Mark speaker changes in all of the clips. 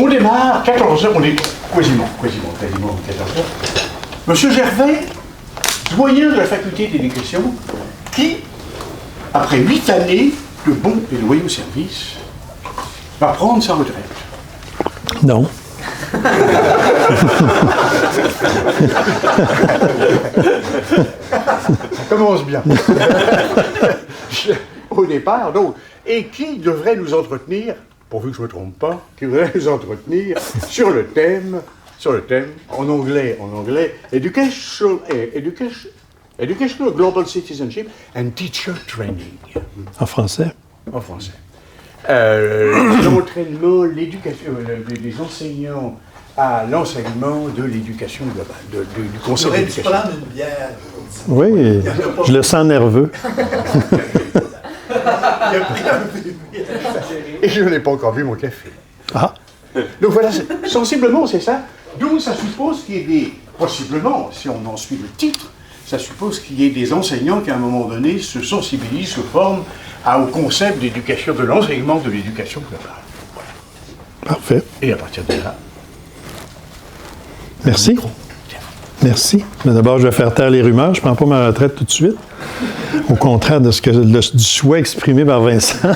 Speaker 1: On démarre, 14h, on est quasiment 14h. Monsieur Gervais, doyen de la Faculté d'éducation, qui, après 8 années de bons et loyaux services, va prendre sa retraite.
Speaker 2: Non.
Speaker 1: Ça commence bien. Au départ, donc, et qui devrait nous entretenir, pourvu que je ne me trompe pas, qui devrait nous entretenir sur le thème, en anglais, Educational Global Citizenship and Teacher Training.
Speaker 2: En français?
Speaker 1: En français. L'entraînement, l'éducation, des enseignants à l'enseignement de l'éducation globale, du concept d'éducation.
Speaker 3: Tu prendre une bière.
Speaker 2: Oui, je le sens nerveux.
Speaker 3: Il a pris un bébé.
Speaker 1: Et je n'ai pas encore vu mon café.
Speaker 2: Ah!
Speaker 1: Donc voilà, sensiblement c'est ça. Donc ça suppose qu'il y ait des, possiblement, si on en suit le titre, ça suppose qu'il y ait des enseignants qui à un moment donné se sensibilisent, se forment au concept d'éducation, de l'enseignement de l'éducation globale. Voilà.
Speaker 2: Parfait.
Speaker 1: Et à partir de là...
Speaker 2: Merci. Merci. Mais d'abord, je vais faire taire les rumeurs. Je ne prends pas ma retraite tout de suite. Au contraire de du souhait exprimé par Vincent.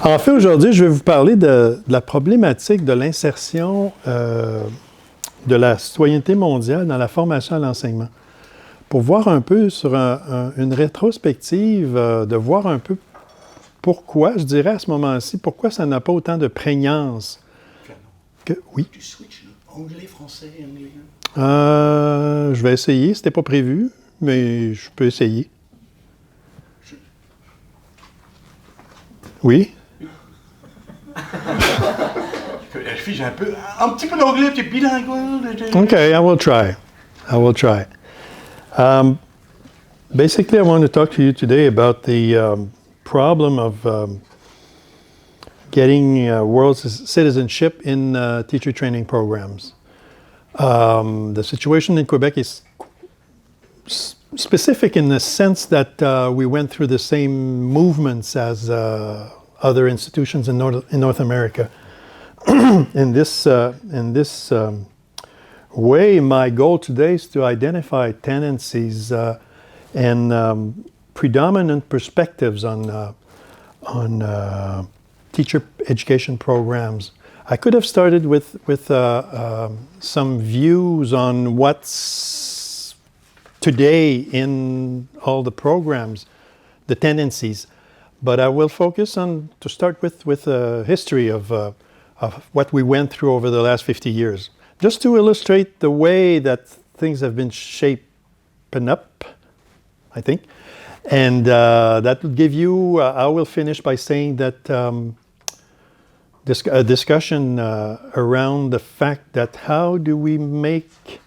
Speaker 2: En fait, aujourd'hui, je vais vous parler de la problématique de l'insertion de la citoyenneté mondiale dans la formation à l'enseignement. Pour voir un peu sur une rétrospective, de voir un peu pourquoi, je dirais à ce moment-ci, pourquoi ça n'a pas autant de prégnance. Oui.
Speaker 1: Tu switches anglais, français, anglais?
Speaker 2: Je vais essayer. C'était pas prévu, mais je peux essayer. Oui?
Speaker 1: La fille, j'ai un petit peu d'anglais, tu es bilingual.
Speaker 2: Okay, I will try. Basically, I want to talk to you today about the problem of getting world citizenship in teacher training programs. The situation in Quebec is specific in the sense that we went through the same movements as other institutions in North America. In this way, my goal today is to identify tendencies and predominant perspectives on teacher education programs. I could have started with some views on what's today in all the programs, the tendencies, but I will focus on to start with a history of what we went through over the last 50 years, just to illustrate the way that things have been shaping up, I think, and that will give you. I will finish by saying that. A discussion around the fact that how do we make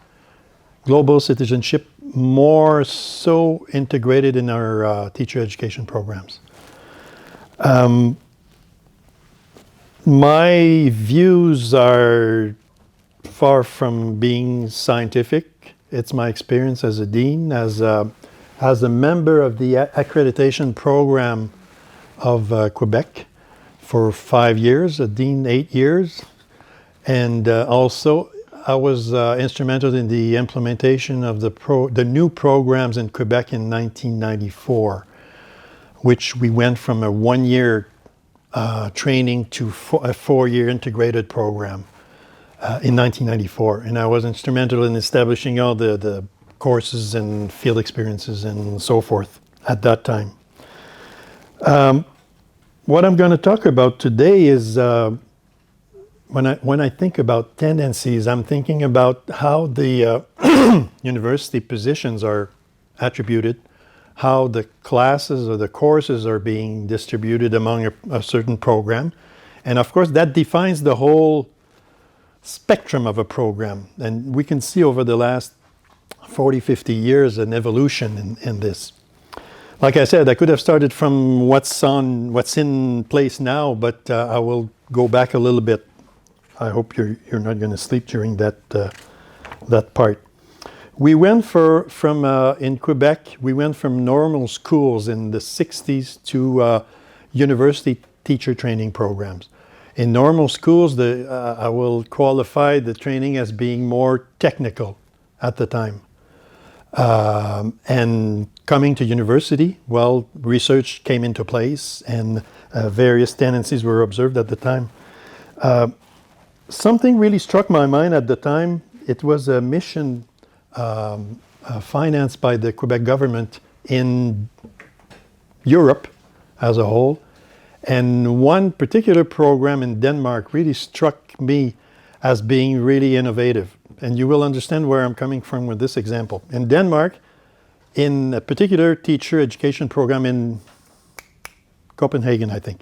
Speaker 2: global citizenship more so integrated in our teacher education programs. My views are far from being scientific. It's my experience as a dean, as a member of the accreditation program of Quebec. For 5 years, a dean 8 years, and also I was instrumental in the implementation of the new programs in Quebec in 1994, which we went from a 1-year training to a 4-year integrated program in 1994, and I was instrumental in establishing all the courses and field experiences and so forth at that time. What I'm going to talk about today is when I think about tendencies, I'm thinking about how the university positions are attributed, how the classes or the courses are being distributed among a certain program. And of course, that defines the whole spectrum of a program. And we can see over the last 40, 50 years an evolution in this. Like I said, I could have started from what's in place now, but I will go back a little bit. I hope you're not going to sleep during that part. We went from in Quebec. We went from normal schools in the '60s to university teacher training programs. In normal schools, I will qualify the training as being more technical at the time. And coming to university, well, research came into place and various tendencies were observed at the time. Something really struck my mind at the time. It was a mission financed by the Quebec government in Europe as a whole. And one particular program in Denmark really struck me as being really innovative. And you will understand where I'm coming from with this example. In Denmark, in a particular teacher education program in Copenhagen, I think,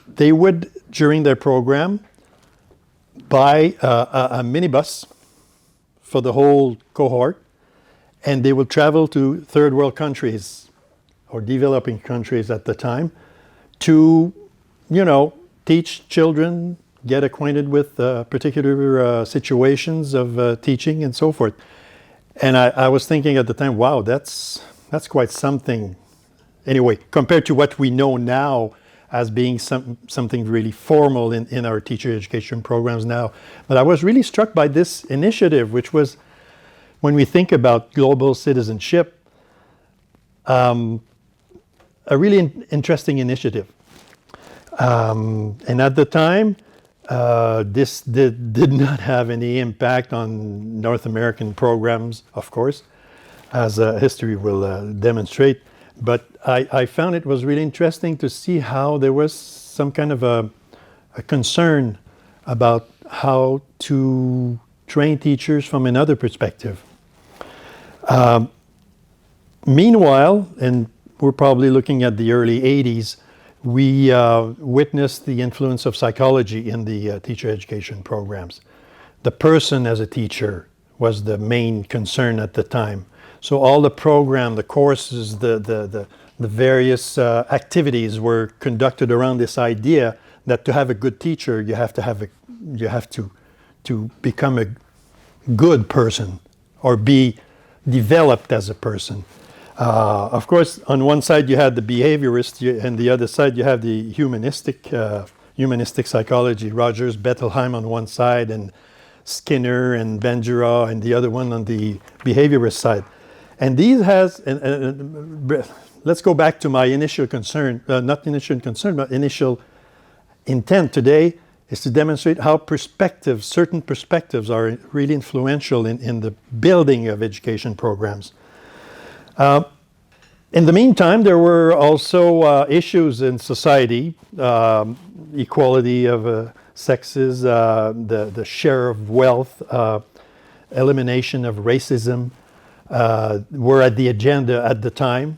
Speaker 2: they would, during their program, buy a minibus for the whole cohort, and they would travel to third world countries or developing countries at the time to, teach children, get acquainted with particular situations of teaching and so forth. And I was thinking at the time, wow, that's quite something. Anyway, compared to what we know now as being something really formal in our teacher education programs now. But I was really struck by this initiative, which was, when we think about global citizenship, a really interesting initiative. And at the time, this did not have any impact on North American programs, of course, as history will demonstrate. But I found it was really interesting to see how there was some kind of a concern about how to train teachers from another perspective. Meanwhile, and we're probably looking at the early 80s, we witnessed the influence of psychology in the teacher education programs. The person as a teacher was the main concern at the time. So all the program, the courses, the various activities were conducted around this idea that to have a good teacher, you have to become a good person or be developed as a person. Of course, on one side you had the behaviorist, and the other side you have the humanistic psychology. Rogers, Bettelheim on one side, and Skinner and Bandura, and the other one on the behaviorist side. And these let's go back to my initial concern, not initial concern, but initial intent today, is to demonstrate how certain perspectives are really influential in the building of education programs. In the meantime, there were also issues in society, equality of sexes, the share of wealth, elimination of racism, were at the agenda at the time.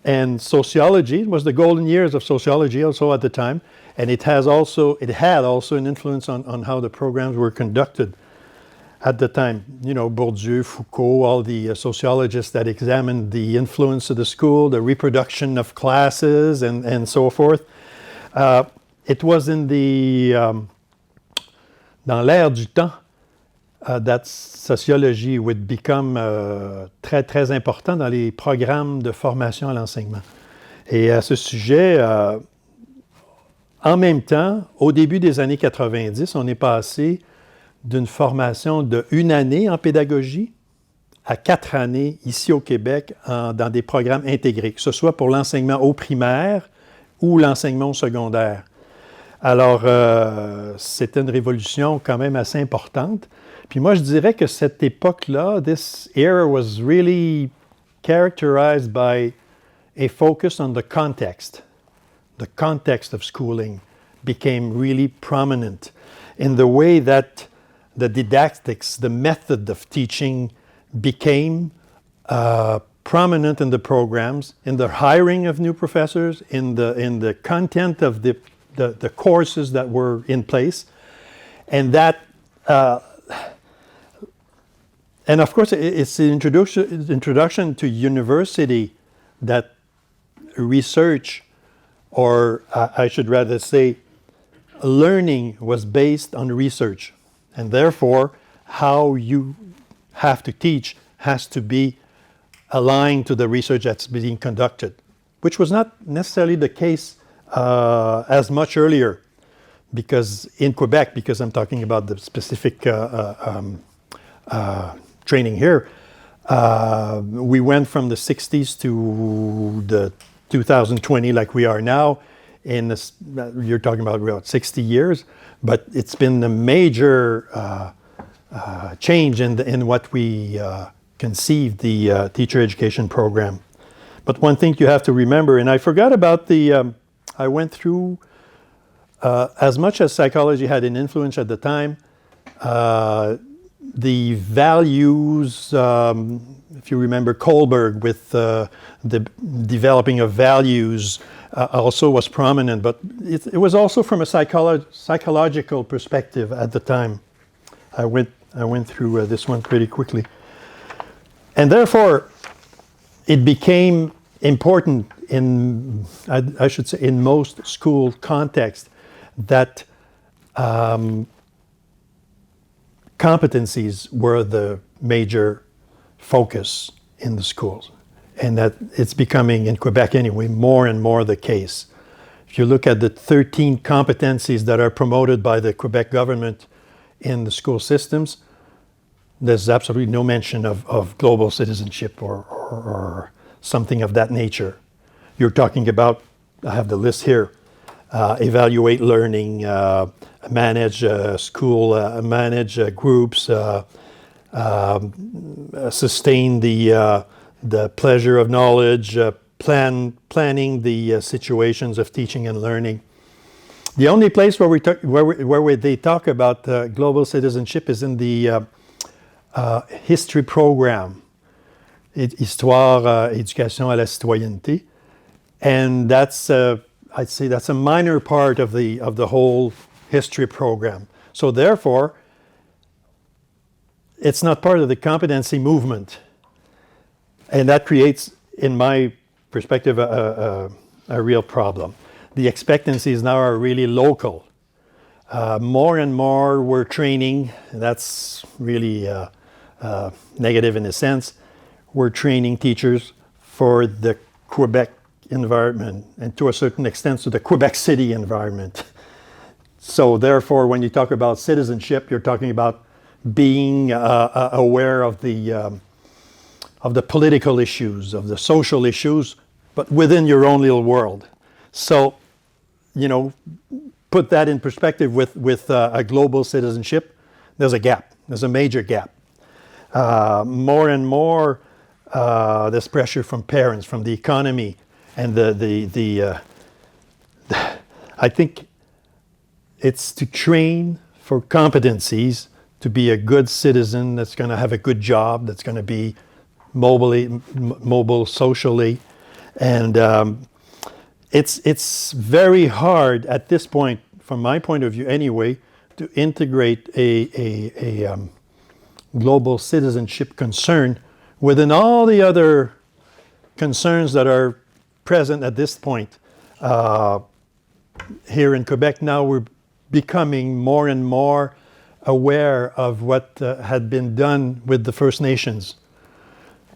Speaker 2: And sociology was the golden years of sociology also at the time, and it had also an influence on how the programs were conducted at the time. Bourdieu, Foucault, all the sociologists that examined the influence of the school, the reproduction of classes, and so forth. It was in dans l'ère du temps that sociology would become très, très important dans les programmes de formation à l'enseignement. Et à ce sujet, en même temps, au début des années 90, on est passé d'une formation de 1 année en pédagogie à 4 années ici au Québec dans des programmes intégrés, que ce soit pour l'enseignement au primaire ou l'enseignement au secondaire. Alors, c'était une révolution quand même assez importante. Puis moi, je dirais que cette époque-là, this era was really characterized by a focus on the context. The context of schooling became really prominent in the way that the didactics, the method of teaching became prominent in the programs, in the hiring of new professors, in the content of the courses that were in place. And that, and of course, it's the introduction to university that research, or I should rather say, learning was based on research. And therefore, how you have to teach has to be aligned to the research that's being conducted, which was not necessarily the case as much earlier, because in Quebec, because I'm talking about the specific training here, we went from the 60s to the 2020 like we are now. In this, you're talking about 60 years, but it's been a major change in what we conceived the teacher education program. But one thing you have to remember, and I forgot about I went through, as much as psychology had an influence at the time, the values, if you remember Kohlberg with the developing of values, also was prominent, but it was also from a psychological perspective at the time. I went through this one pretty quickly. And therefore, it became important in, I should say, in most school contexts that competencies were the major focus in the schools. And that it's becoming, in Quebec anyway, more and more the case. If you look at the 13 competencies that are promoted by the Quebec government in the school systems, there's absolutely no mention of global citizenship or something of that nature. You're talking about, I have the list here, evaluate learning, manage school, manage groups, sustain the pleasure of knowledge, planning the situations of teaching and learning. The only place where they talk about global citizenship is in the history program, Histoire, Éducation à la citoyenneté, and that's I'd say that's a minor part of the whole history program. So therefore, it's not part of the competency movement. And that creates, in my perspective, a real problem. The expectancies now are really local. More and more we're training, and that's really negative in a sense, we're training teachers for the Quebec environment, and to a certain extent to the Quebec City environment. So therefore, when you talk about citizenship, you're talking about being aware of the political issues, of the social issues, but within your own little world. So, you know, put that in perspective with a global citizenship, there's a gap. There's a major gap. More and more, there's pressure from parents, from the economy, and I think it's to train for competencies to be a good citizen that's going to have a good job, that's going to be mobile socially, and it's very hard at this point, from my point of view anyway, to integrate a global citizenship concern within all the other concerns that are present at this point. Here in Quebec now, we're becoming more and more aware of what had been done with the First Nations,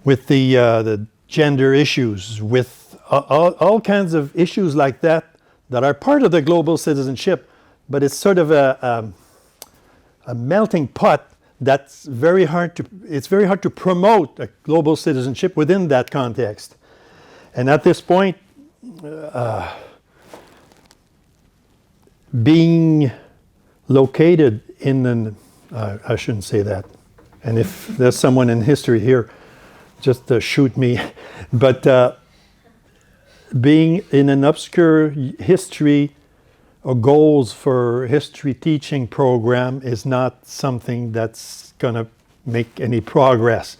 Speaker 2: with the gender issues, with all kinds of issues like that are part of the global citizenship, but it's sort of a melting pot that's very hard to promote a global citizenship within that context. And at this point, being located in I shouldn't say that. And if there's someone in history here, just shoot me. But being in an obscure history or goals for history teaching program is not something that's going to make any progress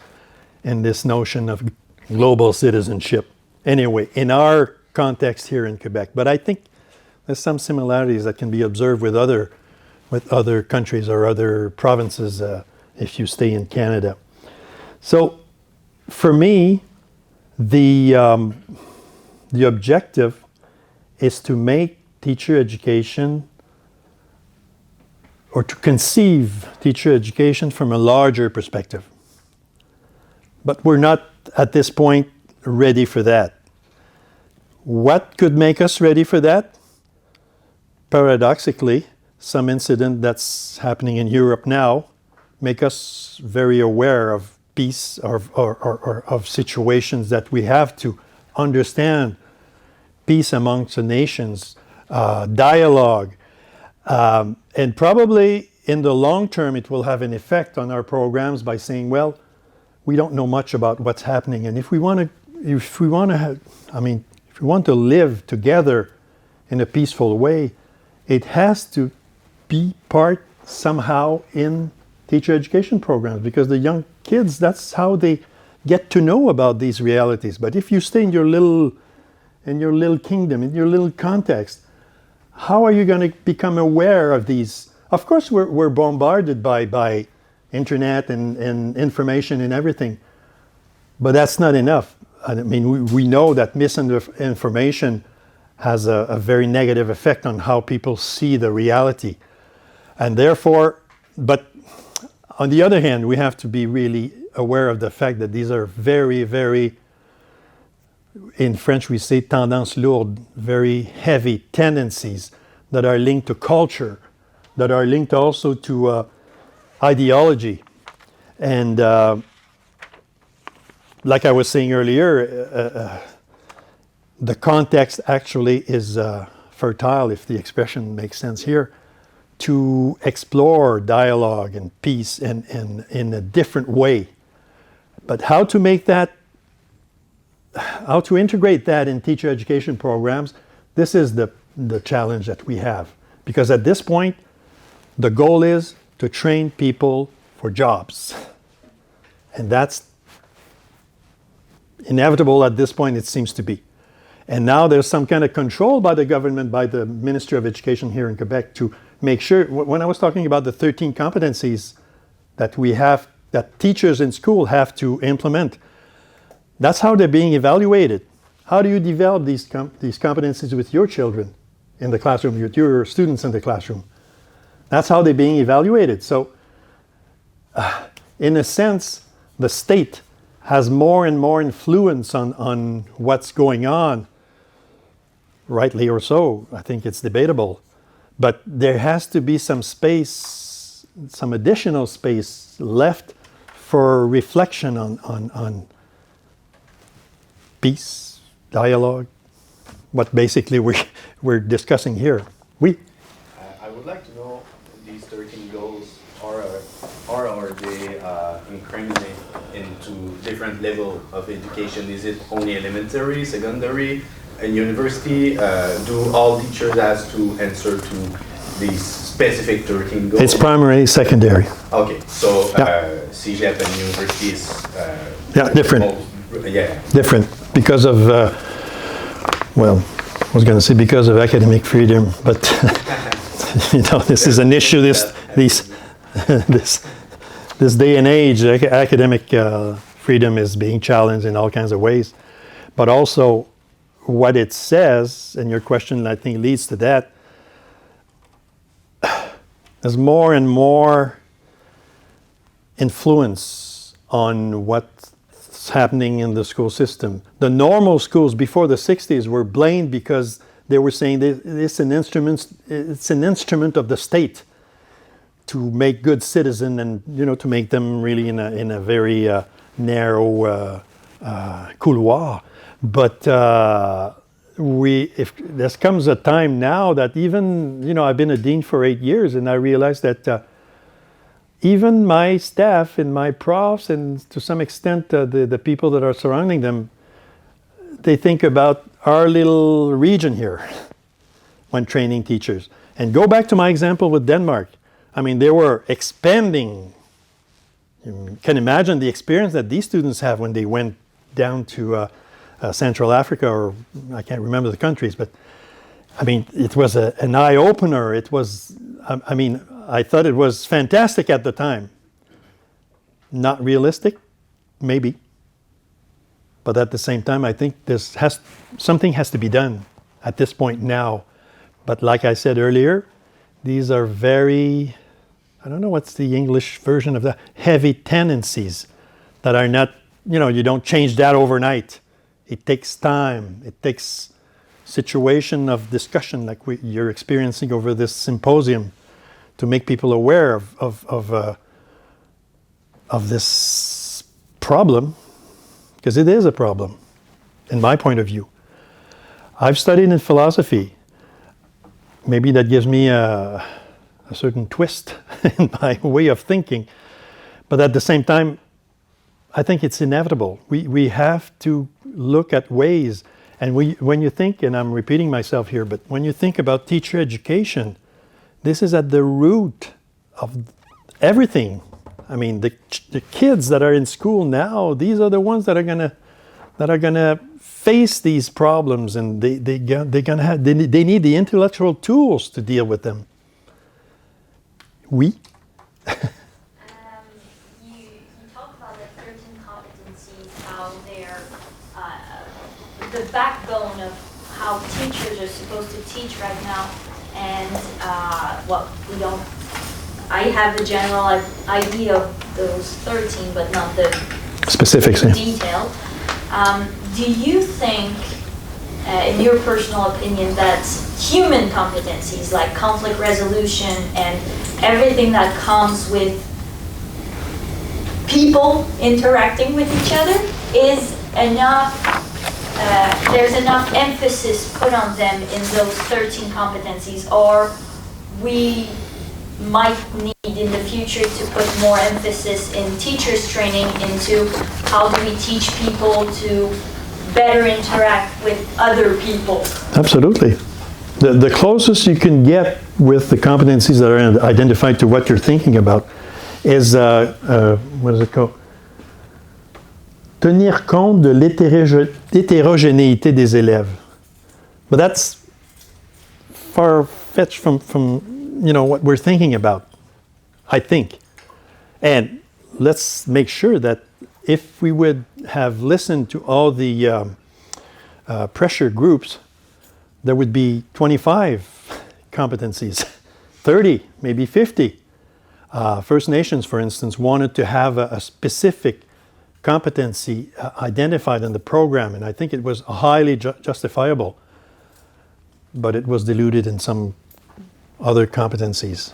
Speaker 2: in this notion of global citizenship. Anyway, in our context here in Quebec. But I think there's some similarities that can be observed with other countries or other provinces if you stay in Canada. So for me, the objective is to make teacher education, or to conceive teacher education from a larger perspective. But we're not at this point ready for that. What could make us ready for that? paradoxically, some incident that's happening in Europe now make us very aware of peace or of situations that we have to understand peace amongst the nations, dialogue, and probably in the long term it will have an effect on our programs by saying, well, we don't know much about what's happening, and if we want to live together in a peaceful way, it has to be part somehow in teacher education programs, because the young kids, that's how they get to know about these realities. But if you stay in your little kingdom, in your little context, how are you going to become aware of these? Of course, we're bombarded by internet and information and everything, but that's not enough. I mean, we know that misinformation has a very negative effect on how people see the reality. And therefore, but on the other hand, we have to be really aware of the fact that these are very, very, in French we say tendance lourde, very heavy tendencies that are linked to culture, that are linked also to ideology. And like I was saying earlier, the context actually is fertile, if the expression makes sense here, to explore dialogue and peace in a different way. But how to make that, how to integrate that in teacher education programs, this is the challenge that we have. Because at this point, the goal is to train people for jobs. And that's inevitable at this point, it seems to be. And now there's some kind of control by the government, by the Ministry of Education here in Quebec, to make sure, when I was talking about the 13 competencies that we have, that teachers in school have to implement, that's how they're being evaluated. How do you develop these competencies with your children in the classroom, with your students in the classroom? That's how they're being evaluated. So, in a sense, the state has more and more influence on what's going on, rightly or so. I think it's debatable. But there has to be some space, some additional space left for reflection on peace, dialogue, what basically we're discussing here.
Speaker 4: I would like to know, these 13 goals, are they incriminate into different level of education? Is it only elementary, secondary, and university? Do all teachers have to answer to these specific 13 goals?
Speaker 2: It's primary, secondary.
Speaker 4: Okay, so CEGEP and university is
Speaker 2: different.
Speaker 4: Yeah,
Speaker 2: different because of well, I was going to say because of academic freedom, but this is an issue. This day and age, academic freedom is being challenged in all kinds of ways, but also what it says, and your question I think leads to that. There's more and more influence on what's happening in the school system. The normal schools before the 60s were blamed because they were saying it's an instrument of the state to make good citizens and to make them really in a very narrow couloir. But if there comes a time now that even I've been a dean for 8 years, and I realized that even my staff and my profs, and to some extent the people that are surrounding them, they think about our little region here when training teachers. And go back to my example with Denmark. I mean, they were expanding. You can imagine the experience that these students have when they went down to Central Africa, or I can't remember the countries, but I mean, it was an eye-opener. It was, I thought it was fantastic at the time. Not realistic, maybe. But at the same time, I think something has to be done at this point now. But like I said earlier, these are very, I don't know what's the English version of that, heavy tendencies that are not, you don't change that overnight. It takes time. It takes situation of discussion like you're experiencing over this symposium to make people aware of this problem, because it is a problem, in my point of view. I've studied in philosophy. Maybe that gives me a certain twist in my way of thinking. But at the same time, I think it's inevitable. We have to look at ways. And when you think, and I'm repeating myself here, but when you think about teacher education, this is at the root of everything. I mean, the kids that are in school now, these are the ones that are gonna face these problems, and they need the intellectual tools to deal with them. Oui.
Speaker 3: You talk about the 13 competencies, how they're the backbone of how teachers are supposed to teach right now, and we don't. I have a general idea of those 13, but not the
Speaker 2: specifics.
Speaker 3: Detail. Do you think, in your personal opinion, that human competencies like conflict resolution and everything that comes with people interacting with each other is enough? There's enough emphasis put on them in those 13 competencies, or we might need in the future to put more emphasis in teachers training into how do we teach people to better interact with other people?
Speaker 2: Absolutely. The closest you can get with the competencies that are identified to what you're thinking about is, what is it called? Tenir compte de l'hétérogénéité des élèves. But that's far-fetched from what we're thinking about, I think. And let's make sure that if we would have listened to all the pressure groups, there would be 25 competencies, 30, maybe 50. First Nations, for instance, wanted to have a specific competency identified in the program, and I think it was highly justifiable, but it was diluted in some other competencies.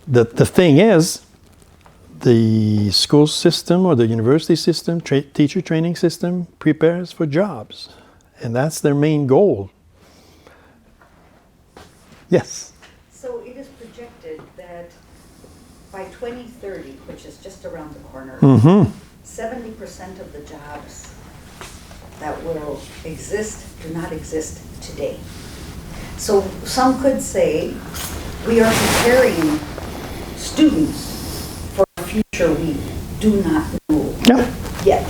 Speaker 2: The thing is, the school system or the university system, teacher training system, prepares for jobs, and that's their main goal. Yes?
Speaker 5: So it is projected that by 2030, which is just around the corner, 70% of the jobs that will exist do not exist today. So some could say we are preparing students for a future we do not know yet.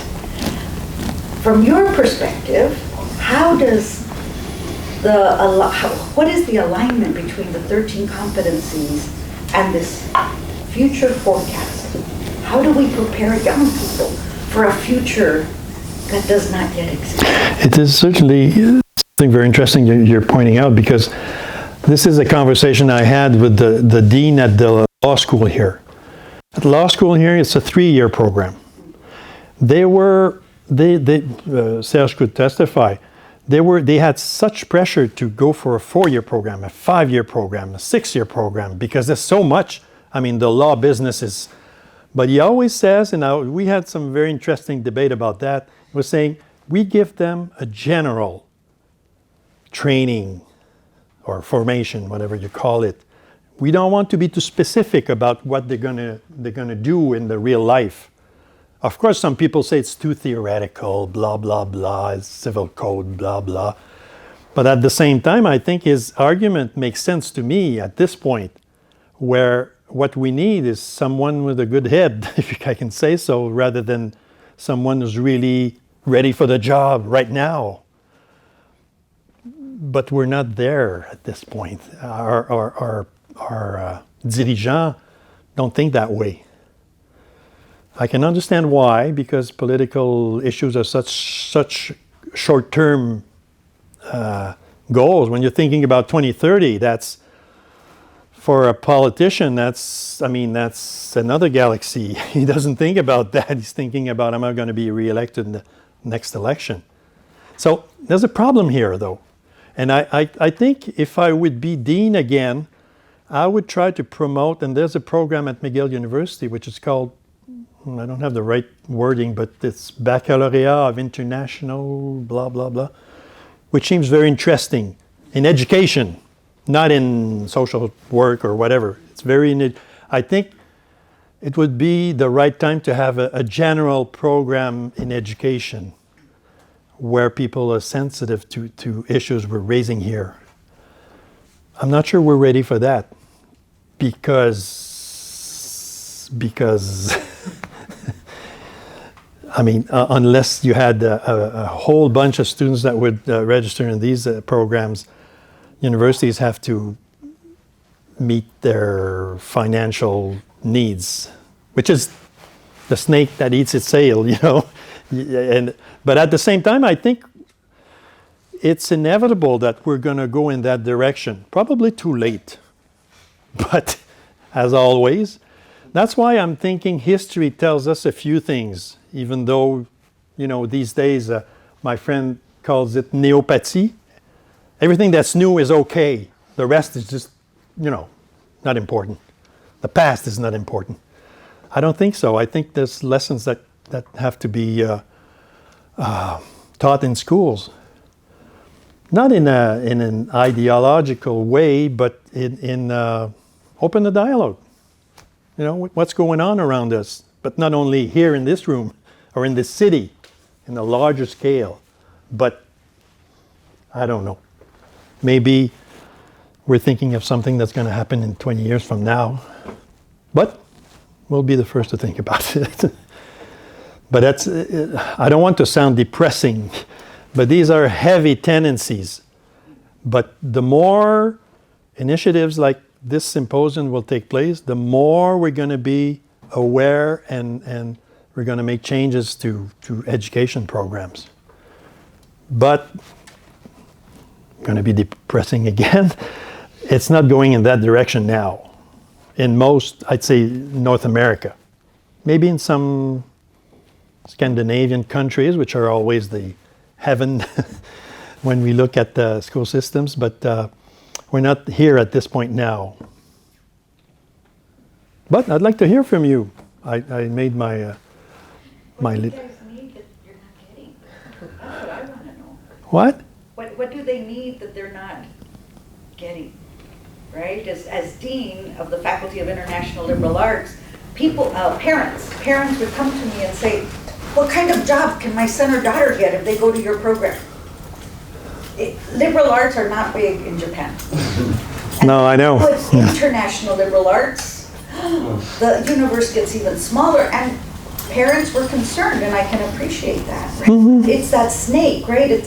Speaker 5: From your perspective, what is the alignment between the 13 competencies and this future forecast? How do we prepare young people for a future that does not yet exist?
Speaker 2: It is certainly something very interesting you're pointing out, because this is a conversation I had with the dean at the law school here. At the law school here, it's a 3-year program. Serge could testify, they had such pressure to go for a 4-year program, a 5-year program, a 6-year program, because there's so much. I mean, the law business is, but he always says, and we had some very interesting debate about that, he was saying, we give them a general training or formation, whatever you call it. We don't want to be too specific about what they're gonna do in the real life. Of course, some people say it's too theoretical, blah, blah, blah, it's civil code, blah, blah. But at the same time, I think his argument makes sense to me at this point, where what we need is someone with a good head, if I can say so, rather than someone who's really ready for the job right now. But we're not there at this point. Our dirigeants don't think that way. I can understand why, because political issues are such short-term goals. When you're thinking about 2030, that's, for a politician, that's another galaxy. He doesn't think about that. He's thinking about, am I going to be reelected in the next election? So there's a problem here, though. And I think if I would be dean again, I would try to promote, and there's a program at McGill University which is called, I don't have the right wording, but it's Baccalaureate of International, blah, blah, blah, which seems very interesting in education, not in social work or whatever. It's very, I think it would be the right time to have a general program in education where people are sensitive to issues we're raising here. I'm not sure we're ready for that because I mean, unless you had a whole bunch of students that would register in these programs, universities have to meet their financial needs, which is the snake that eats its tail, you know. But at the same time, I think it's inevitable that we're going to go in that direction. Probably too late. But as always, that's why I'm thinking history tells us a few things, even though, you know, these days my friend calls it neopathy. Everything that's new is okay. The rest is just, you know, not important. The past is not important. I don't think so. I think there's lessons that have to be taught in schools. Not in an ideological way, but in open the dialogue. You know, what's going on around us, but not only here in this room or in this city, in a larger scale, but I don't know. Maybe we're thinking of something that's going to happen in 20 years from now, but we'll be the first to think about it. But that's, I don't want to sound depressing, but these are heavy tendencies. But the more initiatives like this symposium will take place, the more we're going to be aware and we're going to make changes to education programs. But, going to be depressing again, it's not going in that direction now. In most, I'd say, North America. Maybe in some Scandinavian countries, which are always the heaven when we look at the school systems, but we're not here at this point now. But I'd like to hear from you. I made my
Speaker 5: What do you guys need that you're not getting? That's what I want to know.
Speaker 2: What?
Speaker 5: What do they need that they're not getting? Right? As Dean of the Faculty of International Liberal Arts, parents would come to me and say, what kind of job can my son or daughter get if they go to your program? Liberal arts are not big in Japan.
Speaker 2: No, I know.
Speaker 5: It's international liberal arts. The universe gets even smaller, and parents were concerned, and I can appreciate that. Right? Mm-hmm. It's that snake, right?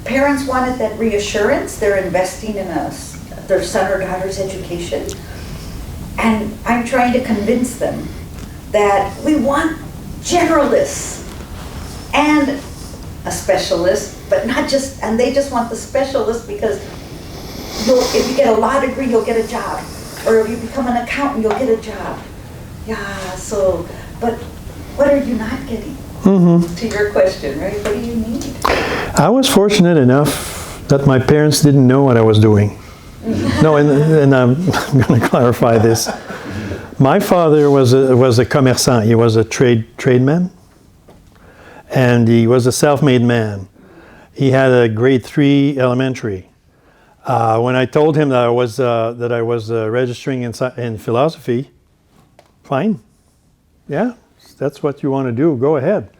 Speaker 5: Parents wanted that reassurance. They're investing in their son or daughter's education, and I'm trying to convince them that we want generalists and a specialist, but not just, and they just want the specialist because if you get a law degree, you'll get a job. Or if you become an accountant, you'll get a job. Yeah, so, but what are you not getting? Mm-hmm. To your question, right? What do you need?
Speaker 2: I was fortunate enough that my parents didn't know what I was doing. No, and I'm going to clarify this. My father was a commerçant. He was a tradesman. And he was a self-made man. He had a grade 3 elementary. When I told him that I was registering in philosophy, fine. Yeah, that's what you want to do. Go ahead.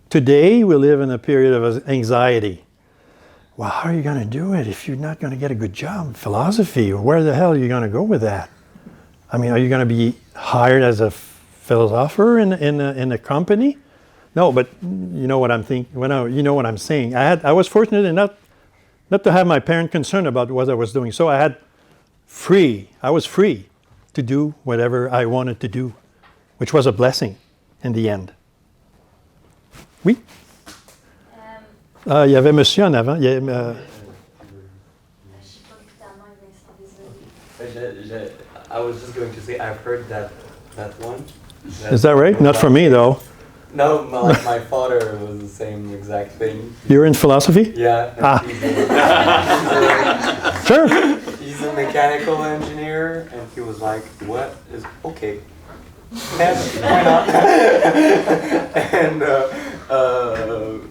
Speaker 2: Today we live in a period of anxiety. Well, how are you going to do it if you're not going to get a good job? Philosophy, where the hell are you going to go with that? I mean, are you going to be hired as a philosopher in a company? No, but you know what I'm thinking. You know what I'm saying. I was fortunate enough not to have my parent concerned about what I was doing. So I was free to do whatever I wanted to do, which was a blessing in the end. Oui? Il y avait monsieur en avant.
Speaker 6: I was just going to say, I've heard that one.
Speaker 2: Is that right? Not for me, though.
Speaker 6: No, like my father was the same exact thing.
Speaker 2: You're in philosophy?
Speaker 6: Yeah.
Speaker 2: Ah. Sure.
Speaker 6: He's a mechanical engineer, and he was like, "What is okay? Why not?"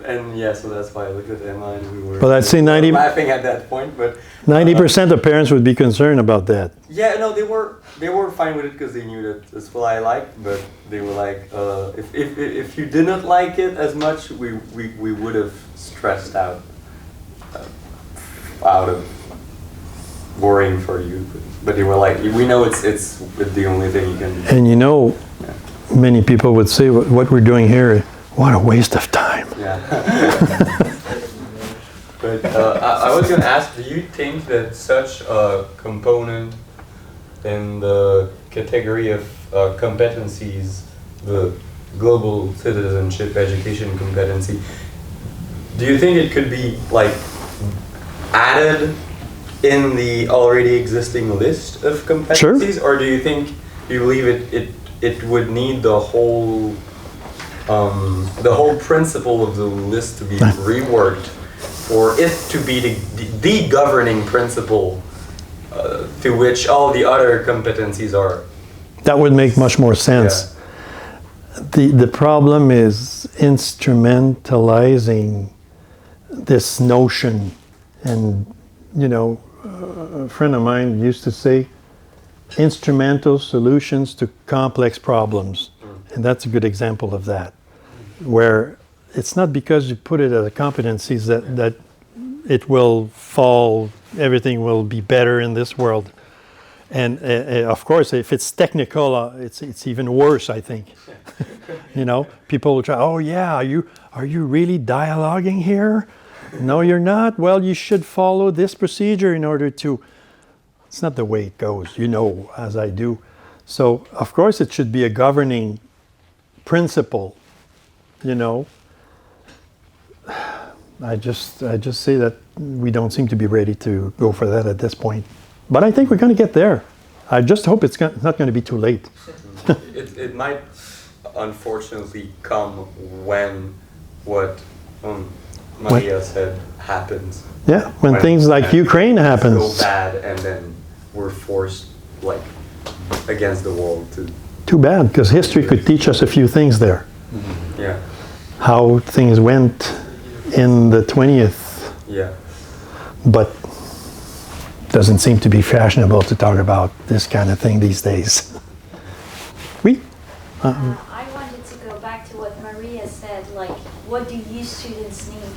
Speaker 6: and yeah, so that's why I looked at Emma, and we were.
Speaker 2: But I'd say 90
Speaker 6: laughing at that point, but
Speaker 2: 90% of parents would be concerned about that.
Speaker 6: yeah, no, they were fine with it because they knew that that's what I liked, but they were like, if you didn't like it as much, we would have stressed out of worrying for you. But they were like, we know it's the only thing you can do.
Speaker 2: And you know, many people would say what we're doing here, what a waste of time.
Speaker 6: Yeah. But I was going to ask, do you think that such a component in the category of competencies, the global citizenship education competency, do you think it could be like added in the already existing list of competencies?
Speaker 2: Sure.
Speaker 6: Or do you believe it would need the whole principle of the list to be reworked, for it to be the governing principle to which all the other competencies are?
Speaker 2: That would make much more sense. Yeah. The problem is instrumentalizing this notion. And, you know, a friend of mine used to say, instrumental solutions to complex problems. And that's a good example of that, where it's not because you put it as a competencies that it will fall, everything will be better in this world. And of course, if it's technical, it's even worse, I think. You know, people will try, oh yeah, are you really dialoguing here? No, you're not. Well, you should follow this procedure in order to... It's not the way it goes, you know, as I do. So, of course, it should be a governing principle, you know. I just say that we don't seem to be ready to go for that at this point. But I think we're going to get there. I just hope it's not going to be too late.
Speaker 6: It might, unfortunately, come when what Maria said happens.
Speaker 2: Yeah, when things like Ukraine happens.
Speaker 6: Go bad, and then we're forced, like, against the wall to...
Speaker 2: Too bad, because history could teach us a few things there.
Speaker 6: Mm-hmm. Yeah.
Speaker 2: How things went in the 20th.
Speaker 6: Yeah.
Speaker 2: But doesn't seem to be fashionable to talk about this kind of thing these days. Oui?
Speaker 3: I wanted to go back to what Maria said, like, what do you students need?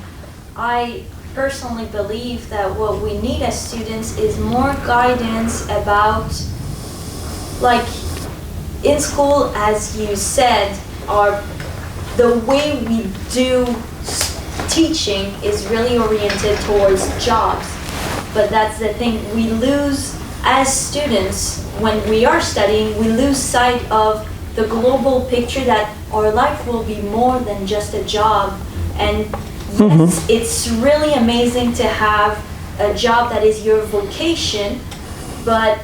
Speaker 3: I personally believe that what we need as students is more guidance about, like, in school, as you said, the way we do teaching is really oriented towards jobs. But that's the thing, we lose, as students, when we are studying, we lose sight of the global picture that our life will be more than just a job. And yes, it's really amazing to have a job that is your vocation, but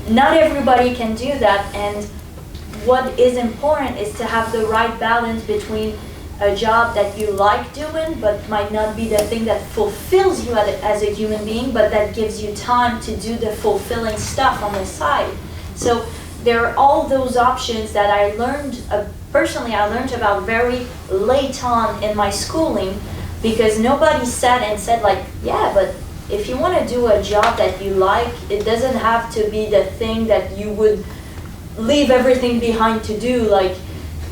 Speaker 3: not everybody can do that. And what is important is to have the right balance between a job that you like doing, but might not be the thing that fulfills you as a human being, but that gives you time to do the fulfilling stuff on the side. So there are all those options that I learned, personally I learned about very late on in my schooling, because nobody sat and said like, yeah, but if you want to do a job that you like, it doesn't have to be the thing that you would leave everything behind to do. Like,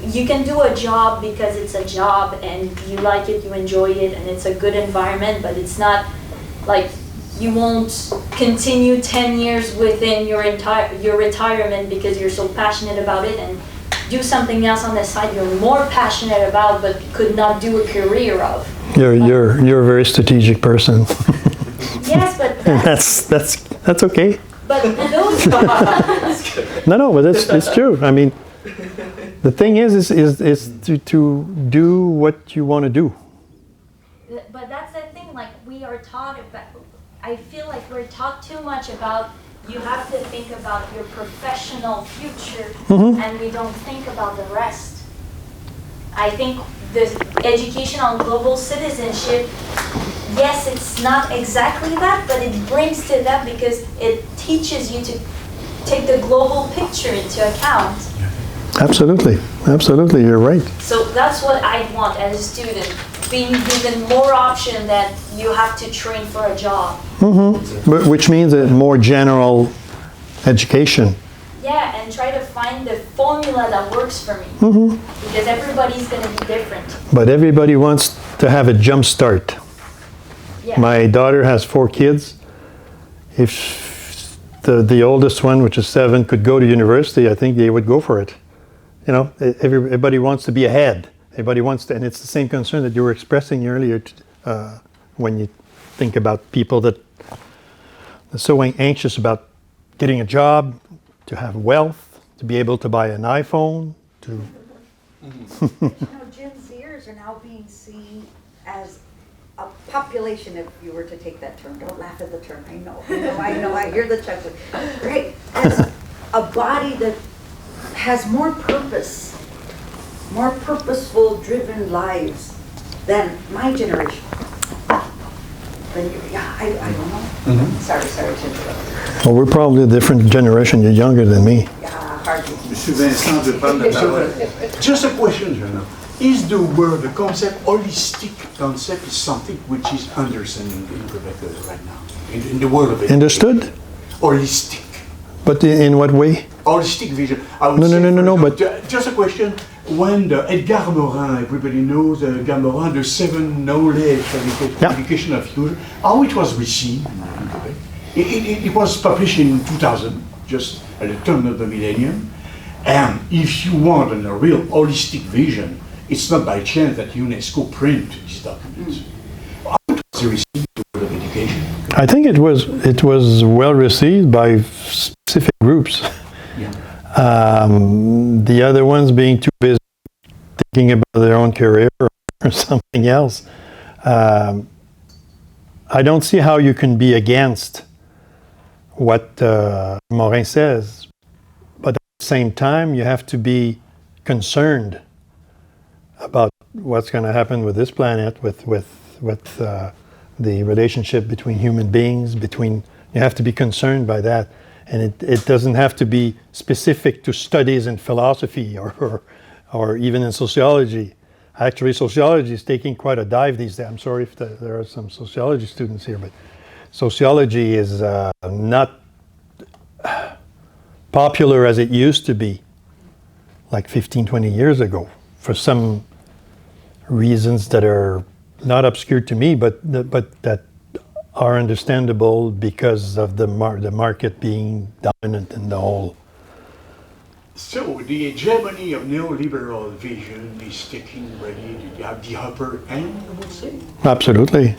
Speaker 3: you can do a job because it's a job and you like it, you enjoy it, and it's a good environment, but it's not like you won't continue 10 years within your retirement because you're so passionate about it, and do something else on the side you're more passionate about but could not do a career of.
Speaker 2: You're a very strategic person.
Speaker 3: Yes, but
Speaker 2: that's okay.
Speaker 3: But those
Speaker 2: No, but it's true. I mean, the thing is to do what you want to do.
Speaker 3: But that's the thing, like, we are taught about, I feel like we're taught too much about you have to think about your professional future, and we don't think about the rest. I think the education on global citizenship, yes, it's not exactly that, but it brings to that because it teaches you to take the global picture into account.
Speaker 2: Absolutely, absolutely, you're right.
Speaker 3: So that's what I want as a student, being given more option that you have to train for a job.
Speaker 2: But which means a more general education.
Speaker 3: Yeah, and try to find the formula that works for me. Because everybody's going to be different.
Speaker 2: But everybody wants to have a jump start.
Speaker 3: Yeah.
Speaker 2: My daughter has 4 kids. If the oldest one, which is 7, could go to university, I think they would go for it. You know, everybody wants to be ahead. Everybody wants to, and it's the same concern that you were expressing earlier when you think about people that are so anxious about getting a job, to have wealth, to be able to buy an iPhone, to...
Speaker 5: Gen Zers are now being seen as a population, if you were to take that term. Don't laugh at the term. I know, I hear the chuckle. Right, as a body that has more purpose, more purposeful, driven lives than my generation. Then I don't know. Sorry to interrupt.
Speaker 2: Well, we're probably a different generation. You're younger than me.
Speaker 5: Yeah, hardly.
Speaker 1: Monsieur Vincent de prendre la parole. Just a question, Jean. Is the word, the concept, holistic concept, is something which is understood in Quebec right now, in the world of education?
Speaker 2: Understood?
Speaker 1: Holistic.
Speaker 2: But in what way?
Speaker 1: Holistic vision. I would
Speaker 2: No,
Speaker 1: say,
Speaker 2: no, no, no, no, but...
Speaker 1: Just a question. When the Edgar Morin, everybody knows Edgar Morin, the 7 knowledge education of future, how it was received in Quebec. It was published in 2000, just at the turn of the millennium. And if you want a real holistic vision, it's not by chance that UNESCO print these documents. How it was received in the world of education?
Speaker 2: I think it was well received by specific groups.
Speaker 1: Yeah.
Speaker 2: The other ones being too busy thinking about their own career or something else. I don't see how you can be against what Morin says, but at the same time, you have to be concerned about what's going to happen with this planet, with the relationship between human beings. You have to be concerned by that. And it doesn't have to be specific to studies in philosophy or even in sociology. Actually, sociology is taking quite a dive these days. I'm sorry if there are some sociology students here, but sociology is not popular as it used to be, like 15, 20 years ago, for some reasons that are not obscure to me, but that are understandable because of the market being dominant in the whole.
Speaker 1: So the hegemony of neoliberal vision is taking ready to have the upper hand, I would say?
Speaker 2: Absolutely.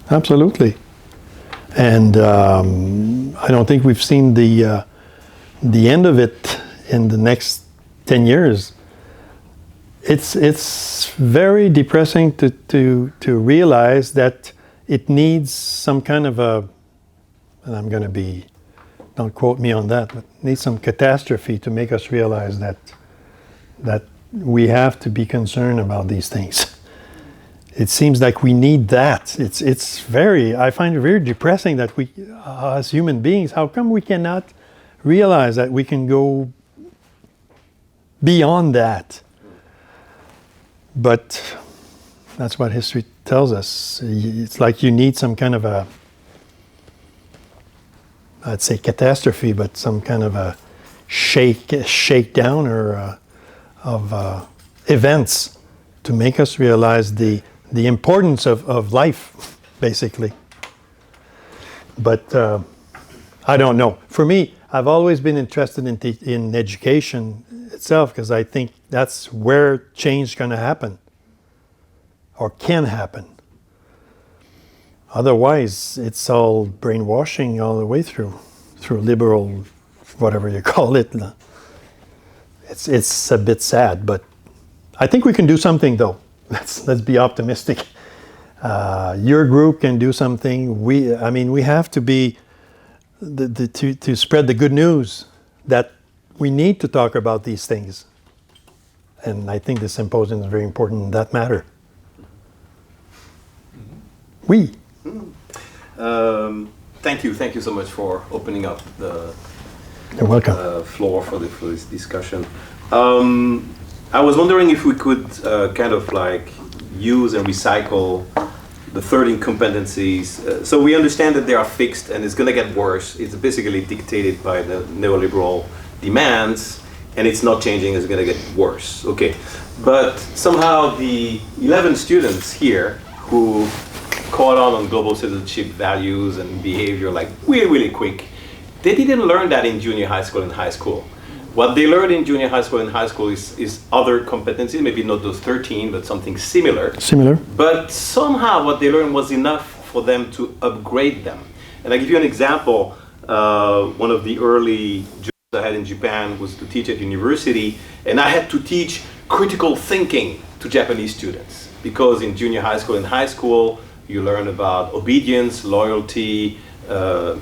Speaker 2: Absolutely. And I don't think we've seen the end of it in the next 10 years. It's very depressing to realize that it needs some kind of a, and I'm going to be, don't quote me on that, but needs some catastrophe to make us realize that we have to be concerned about these things. It seems like we need that. I find it very depressing that we, as human beings, how come we cannot realize that we can go beyond that? But that's what history tells us. It's like you need some kind of a, I'd say catastrophe, but some kind of a shakedown or of events to make us realize the importance of life, basically. But I don't know. For me, I've always been interested in education itself because I think that's where change is going to happen or can happen. Otherwise, it's all brainwashing all the way through liberal, whatever you call it. It's a bit sad, but I think we can do something though. Let's be optimistic. Your group can do something. We have to be to spread the good news that we need to talk about these things. And I think the symposium is very important in that matter. Oui.
Speaker 7: Thank you so much for opening up the
Speaker 2: You're welcome.
Speaker 7: floor for this discussion. I was wondering if we could kind of like use and recycle the 13 competencies. So we understand that they are fixed and it's going to get worse. It's basically dictated by the neoliberal demands, and it's not changing, it's going to get worse. Okay, but somehow the 11 students here who caught on global citizenship values and behavior like really quick, they didn't learn that in junior high school and high school. What they learned in junior high school and high school is other competencies, maybe not those 13, but something similar.
Speaker 2: Similar.
Speaker 7: But somehow what they learned was enough for them to upgrade them. And I give you an example. One of the early jobs I had in Japan was to teach at university, and I had to teach critical thinking to Japanese students. Because in junior high school and high school, you learn about obedience, loyalty,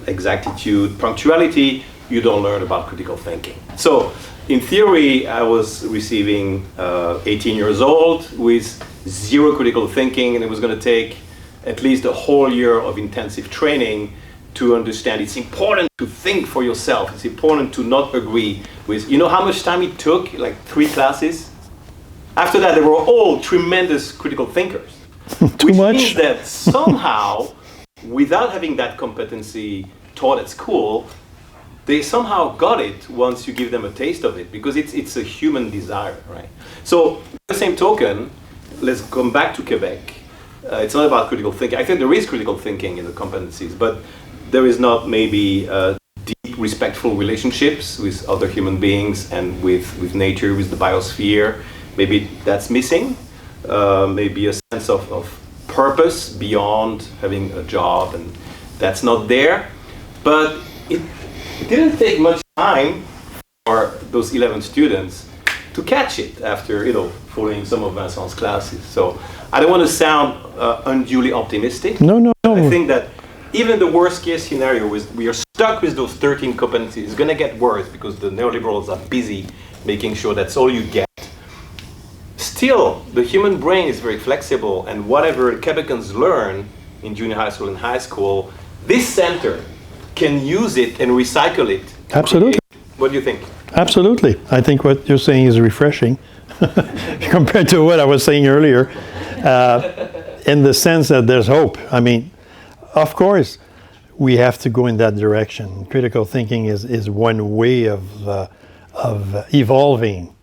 Speaker 7: exactitude, punctuality. You don't learn about critical thinking. So in theory, I was receiving 18 years old with zero critical thinking, and it was going to take at least a whole year of intensive training to understand it's important to think for yourself. It's important to not agree with, you know how much time it took? Like 3 classes? After that, they were all tremendous critical thinkers.
Speaker 2: Too much?
Speaker 7: Means that somehow, without having that competency taught at school, they somehow got it once you give them a taste of it, because it's a human desire, right? So, by the same token, let's come back to Quebec. It's not about critical thinking. I think there is critical thinking in the competencies, but there is not maybe deep, respectful relationships with other human beings and with nature, with the biosphere. Maybe that's missing. Maybe a sense of purpose beyond having a job, and that's not there. But it didn't take much time for those 11 students to catch it after, following some of Vincent's classes. So I don't want to sound unduly optimistic.
Speaker 2: No.
Speaker 7: I think that even the worst case scenario is we are stuck with those 13 competencies. It's going to get worse because the neoliberals are busy making sure that's all you get. Still, the human brain is very flexible, and whatever Quebecans learn in junior high school and high school, this center can use it and recycle it.
Speaker 2: Absolutely.
Speaker 7: What do you think?
Speaker 2: Absolutely. I think what you're saying is refreshing compared to what I was saying earlier, in the sense that there's hope. I mean, of course, we have to go in that direction. Critical thinking is one way of evolving.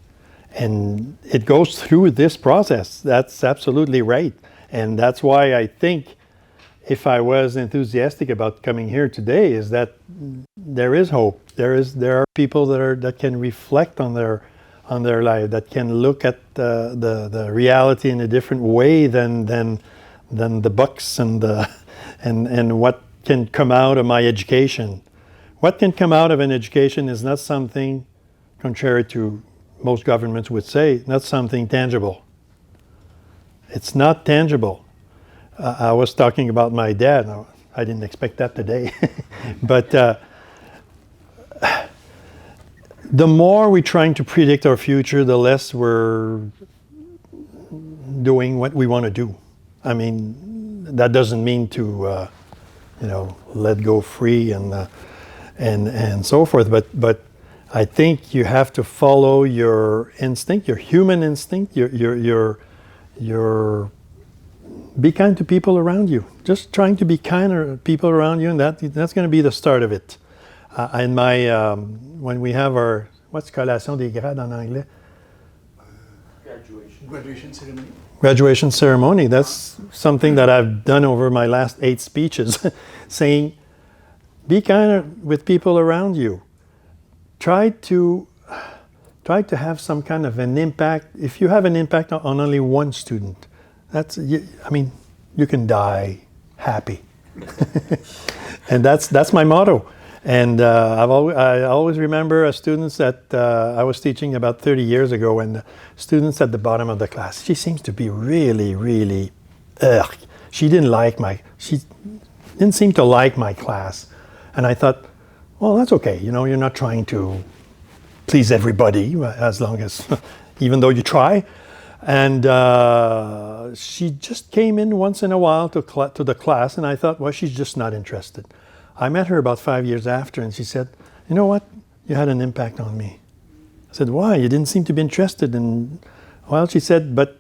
Speaker 2: And it goes through this process. That's absolutely right. And that's why I think if I was enthusiastic about coming here today, is that there is hope. There are people that can reflect on their life, that can look at the reality in a different way than the books and what can come out of my education. What can come out of an education is not something, contrary to most governments would say, not something tangible. It's not tangible. I was talking about my dad. I didn't expect that today. But the more we're trying to predict our future, the less we're doing what we want to do. I mean, that doesn't mean to, let go free and so forth. But I think you have to follow your instinct, your human instinct, your be kind to people around you. Just trying to be kinder to people around you, and that's going to be the start of it. In my when we have our what's collation des grades en anglais?
Speaker 1: Graduation ceremony.
Speaker 2: Graduation ceremony. That's something that I've done over my last 8 speeches, saying, be kinder with people around you. Try to have some kind of an impact. If you have an impact on only one student, you can die happy. And that's my motto. And I always remember students that I was teaching about 30 years ago, and students at the bottom of the class. She seems to be really, really, she didn't seem to like my class. And I thought, well, that's okay. You're not trying to please everybody, as long as even though you try. And she just came in once in a while to the class, and I thought, well, she's just not interested. I met her about 5 years after, and she said, you know what? You had an impact on me. I said, why? You didn't seem to be interested. And, well, she said, but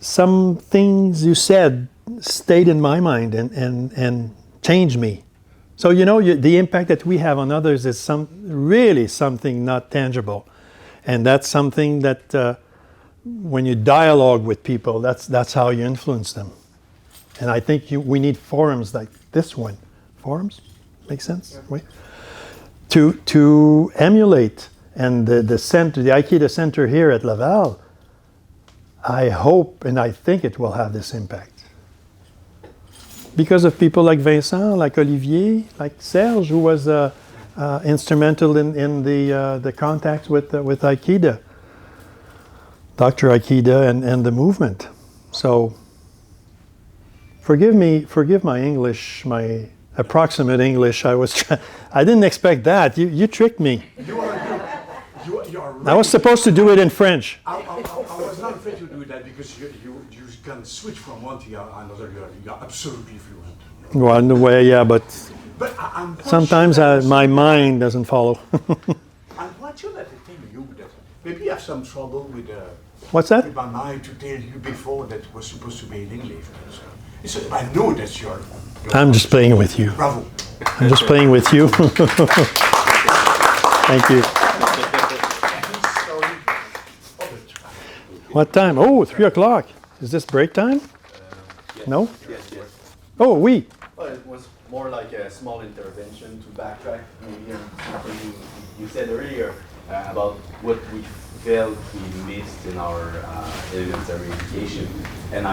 Speaker 2: some things you said stayed in my mind and changed me. So, you know, the impact that we have on others is really something not tangible. And that's something that when you dialogue with people, that's how you influence them. And I think we need forums like this one. Forums? Make sense? Yeah. Wait. To emulate. And the center, the Ikeda Center here at Laval, I hope and I think it will have this impact. Because of people like Vincent, like Olivier, like Serge, who was instrumental in the contacts with Ikeda, Dr. Ikeda and the movement. So forgive my English, my approximate English. I didn't expect that. You tricked me.
Speaker 1: You are right.
Speaker 2: I was supposed to do it in French.
Speaker 1: I was not afraid to do that because you can switch from one to another. You're absolutely fluent.
Speaker 2: Well, in a way, yeah, but sometimes my mind doesn't follow.
Speaker 1: I'm quite sure that I tell you that maybe you have some trouble with
Speaker 2: What's that?
Speaker 1: with my mind to tell you before that it was supposed to be in English. So I know that you're
Speaker 2: I'm just playing with you.
Speaker 1: bravo.
Speaker 2: I'm just playing with you. Thank you. What time? Oh, 3 o'clock. Is this break time?
Speaker 4: Yes.
Speaker 2: No?
Speaker 4: Yes.
Speaker 2: Oh, oui.
Speaker 4: Well, it was more like a small intervention to backtrack maybe on something you said earlier about what we felt we missed in our elementary education. And I